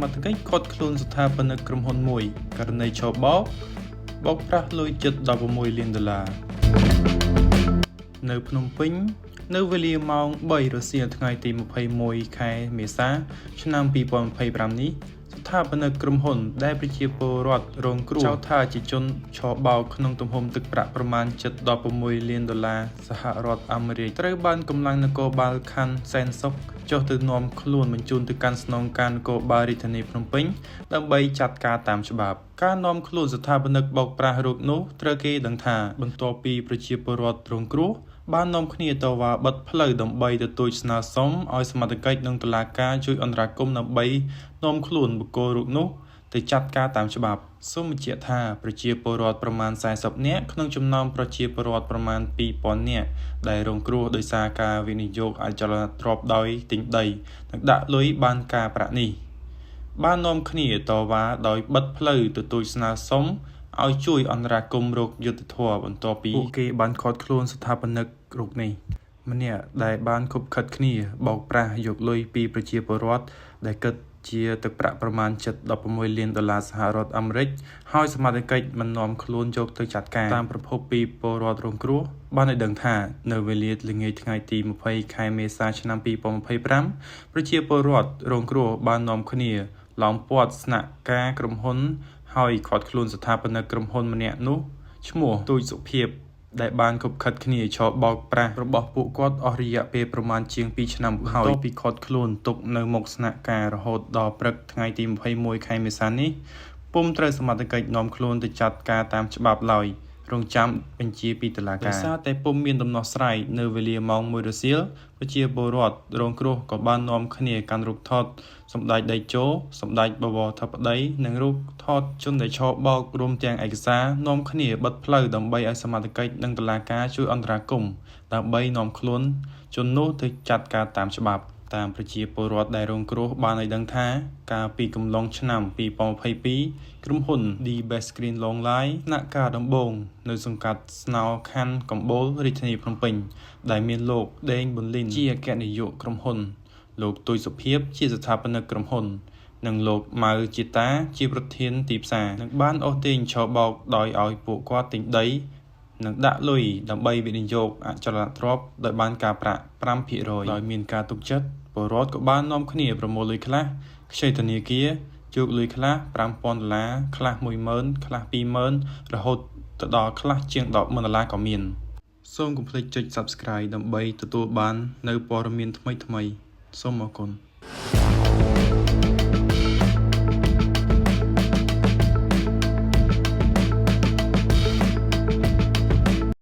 ត្ថកិច្ចឃាត់ខ្លួនស្ថាបនិកក្រុមហ៊ុនមួយករណីឆបោកប្រាស់លុយជិត$16 លាននៅភ្នំពេញនៅវេលាម៉ោង 3 រសៀលថ្ងៃទី 21 ខែមេសា ឆ្នាំ 2025 នេះស្ថាបនិកក្រុមហ៊ុនដែលប្រជាពលរដ្ឋរងគ្រោះចោទថាជាជនឆបោកក្នុងទំហំទឹកប្រាក់ប្រមាណជិត$16 លានសហរដ្ឋអាមេរិកត្រូវបានកម្លាំងនគរបាលខណ្ឌសែនសុខចុះទៅនាំខ្លួនបញ្ជូនទៅកាន់ស្នងការនគរបាលរាជធានីភ្នំពេញដើម្បីចាត់ការតាមច្បាប់ការនាំខ្លួនស្ថាបនិកបោកប្រាស់រូបនោះត្រូវគេដឹងថាបន្ទាប់ពីប្រជាពលរដ្ឋរងគ្រោះបាននាំគ្នាតវ៉ាបិទផ្លូវដើម្បីទទូចស្នើសុំឲ្យសមត្ថកិច្ចនិងតុលាការជួយអន្តរាគមន៍ដើម្បីនាំខ្លួនបុគ្គលរូបនោះទៅចាត់ការតាមច្បាប់សូមបញ្ជាក់ថាប្រជាពលរដ្ឋប្រមាណ40នាក់ក្នុងចំណោមប្រជាពលរដ្ឋប្រមាណ2000នាក់ដែលរងគ្រោះដោយសារការវិនិយោគអចលនទ្រព្យដោយទិញដីនិងដាក់លុយបានការប្រាក់នេះបាននាំគ្នាតវ៉ាដោយបិទផ្លូវទទូចស្នើសុំឲ្យជួយអន្តរាគមន៍រោគយុទ្ធធម៌បន្ទាប់ពីពួកគេបានឃាត់ខ្លួនស្ថាបនិករូបនេះម្នាក់ដែលបានខុបខិតគ្នាបោកប្រាស់យកលុយពីប្រជាពលរដ្ឋដែលគិតជាទឹកប្រាក់ប្រមាណជិត$16 លានសហរដ្ឋអាមេរិកហើយសមាជិកមិននាំខ្លួនយកទៅចាត់ការតាមប្រភពពីពលរដ្ឋរងគ្រោះបានឲ្យដឹងថានៅវេលាល្ងាចថ្ងៃទី 20 ខែមេសា ឆ្នាំ 2025ប្រជាពលរដ្ឋរងគ្រោះបាននាំគ្នាឡោមព័ទ្ធស្នាក់ការក្រុមហ៊ុនហើយឃាត់ខ្លួនស្ថាបនិកក្រុមហ៊ុនម្នាក់នោះឈ្មោះទូចសុភាពដែលបានខុបខិតគ្នាឆបោកប្រាស់របស់ពួកគាត់អស់រយៈពេលប្រមាណជាង2ឆ្នាំហើយពីឃាត់ខ្លួនទុកនៅមុខស្នាក់ការរហូតដល់ព្រឹកថ្ងៃទី 21 ខែមេសានេះពុំត្រូវសមត្ថកិច្ចនាំខ្លួនទៅចាត់ការតាមច្បាប់ឡើយរងចាំបញ្ជាពីតុលាការដោយសារតែពុំមានដំណោះស្រាយនៅវេលាម៉ោង 1 រសៀលប្រជាពលរដ្ឋរងគ្រោះក៏បាននាំគ្នាកាន់រូបថតសម្ដេចតេជោសម្ដេចបវរធិបតីនិងរូបថតជនដែលឆបោករួមទាំងឯកសារនាំគ្នាបិទផ្លូវដើម្បីឲ្យសមត្ថកិច្ចនិងតុលាការជួយអន្តរាគមន៍ដើម្បីនាំខ្លួនជននោះទៅចាត់ការតាមច្បាប់តាមប្រជាពលរដ្ឋដែលរងគ្រោះបានឲ្យដឹងថាកាលពីកំឡុងឆ្នាំ 2022 ក្រុមហ៊ុន The Best Green Long Line ថ្នាក់ការដំបូងនៅសង្កាត់ស្នោខណ្ឌកំបូលរាជធានីភ្នំពេញដែលមានលោកដេងប៊ុនលីនជាអគ្គនាយកក្រុមហ៊ុនលោកទូចសុភាពជាស្ថាបនិកក្រុមហ៊ុននិងលោកម៉ៅជាតាជាប្រធានទីផ្សារនិងបានអូសទាញឆបោកដោយឲ្យពួកគាត់ទិញដីនិងដាក់លុយដើម្បីវិនិយោគអចលនទ្រព្យដោយបានការប្រាក់ 5% ដោយមានការទុកចិត្តពលរដ្ឋក៏បាននាំគ្នាប្រមូលលុយខ្លះខ្ចីធនាគារជោគលុយខ្លះ$5,000ខ្លះ$10,000ខ្លះ$20,000រហូតទៅដល់ខ្លះជាង$10,000ក៏មានសូមកុំភ្លេចចុច Subscribe ដើម្បីទទួលបាននៅព័ត៌មានថ្មីៗសូមអរគុណ